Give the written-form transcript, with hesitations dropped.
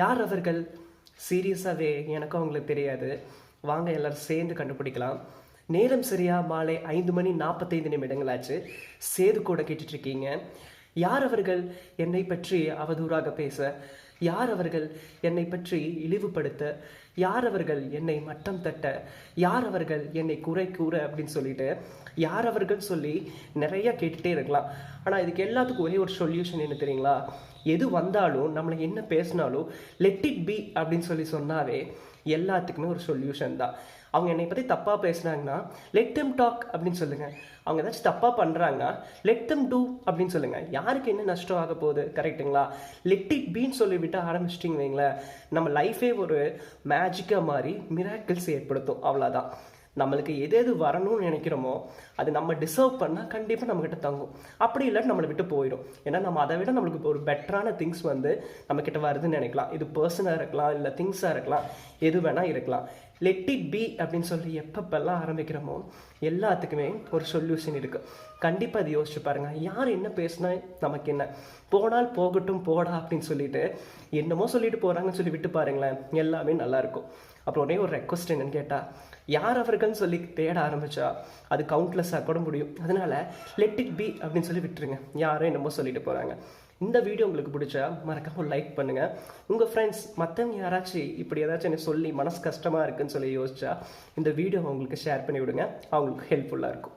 யார் அவர்கள்? சீரியஸாகவே எனக்கும் அவங்களுக்கு தெரியாது. வாங்க எல்லாரும் சேர்ந்து கண்டுபிடிக்கலாம். நேரம் சரியா மாலை 5:45 சேது கூட கேட்டுட்ருக்கீங்க. யார் அவர்கள் என்னை பற்றி அவதூறாக பேச? யார் அவர்கள் என்னை பற்றி இழிவுபடுத்த? யார் அவர்கள் என்னை மட்டம் தட்ட? யார் அவர்கள் என்னை குறை கூற அப்படின்னு சொல்லிட்டு யார் அவர்கள் சொல்லி நிறைய கேட்டுகிட்டே இருக்கலாம். ஆனால் இதுக்கு எல்லாத்துக்கும் ஒரே ஒரு சொல்யூஷன் என்ன தெரியுங்களா? எது வந்தாலும் நம்மளை என்ன பேசினாலும் லெட் இட் பி அப்படின்னு சொன்னாவே எல்லாத்துக்குமே ஒரு சொல்யூஷன் தான். அவங்க என்னை பற்றி தப்பாக பேசுனாங்கன்னா லெட் தெம் டாக் அப்படின்னு சொல்லுங்கள். அவங்க ஏதாச்சும் தப்பாக பண்ணுறாங்கன்னா லெட் தெம் டூ அப்படின்னு சொல்லுங்கள். யாருக்கு என்ன நஷ்டம் ஆக போகுது? கரெக்டுங்களா? லெட் இட் பீன்னு சொல்லிவிட்டு ஆரம்பிச்சிட்டிங்க வைங்களேன், நம்ம லைஃபே ஒரு மேஜிக்காக மாறி மிராக்கிள்ஸ் ஏற்படுத்தும். அவ்வளோதான். நம்மளுக்கு எது எது வரணும்னு நினைக்கிறோமோ அது நம்ம டிசர்வ் பண்ணால் கண்டிப்பாக நம்மக்கிட்ட தங்கும். அப்படி இல்லாட்டி நம்மளை விட்டு போயிடும். ஏன்னா நம்ம அதை விட நம்மளுக்கு ஒரு பெட்டரான திங்ஸ் நம்மக்கிட்ட வருதுன்னு நினைக்கலாம். இது பர்சனாக இருக்கலாம், இல்லை திங்ஸாக இருக்கலாம், எது வேணால் இருக்கலாம். லெட் இட் பி அப்படின்னு சொல்லி எப்பப்பெல்லாம் ஆரம்பிக்கிறோமோ எல்லாத்துக்குமே ஒரு சொல்யூஷன் இருக்குது. கண்டிப்பாக இது யோசிச்சு பாருங்கள். யார் என்ன பேசுனா நமக்கு என்ன? போனால் போகட்டும் போடா அப்படின்னு சொல்லிட்டு என்னமோ சொல்லிட்டு போகிறாங்கன்னு சொல்லி விட்டு பாருங்களேன், எல்லாமே நல்லாயிருக்கும். அப்புறம் ஒரே ஒரு ரெக்வஸ்ட் என்னன்னு கேட்டால், யார் அவர்கள்னு சொல்லி தேட ஆரம்பித்தா அது கவுண்ட்லெஸ்ஸாக கூட முடியும். அதனால் லெட் இட் பி அப்படின்னு சொல்லி விட்டுருங்க. யாரும் என்னமோ சொல்லிட்டு போகிறாங்க. இந்த வீடியோ உங்களுக்கு பிடிச்சா மறக்காமல் லைக் பண்ணுங்கள். உங்கள் ஃப்ரெண்ட்ஸ் மற்றவங்க யாராச்சும் இப்படி ஏதாச்சும் எனக்கு சொல்லி மனசு கஷ்டமாக இருக்குன்னு சொல்லி யோசிச்சா இந்த வீடியோ அவங்களுக்கு ஷேர் பண்ணி விடுங்க. அவங்களுக்கு ஹெல்ப்ஃபுல்லாக இருக்கும்.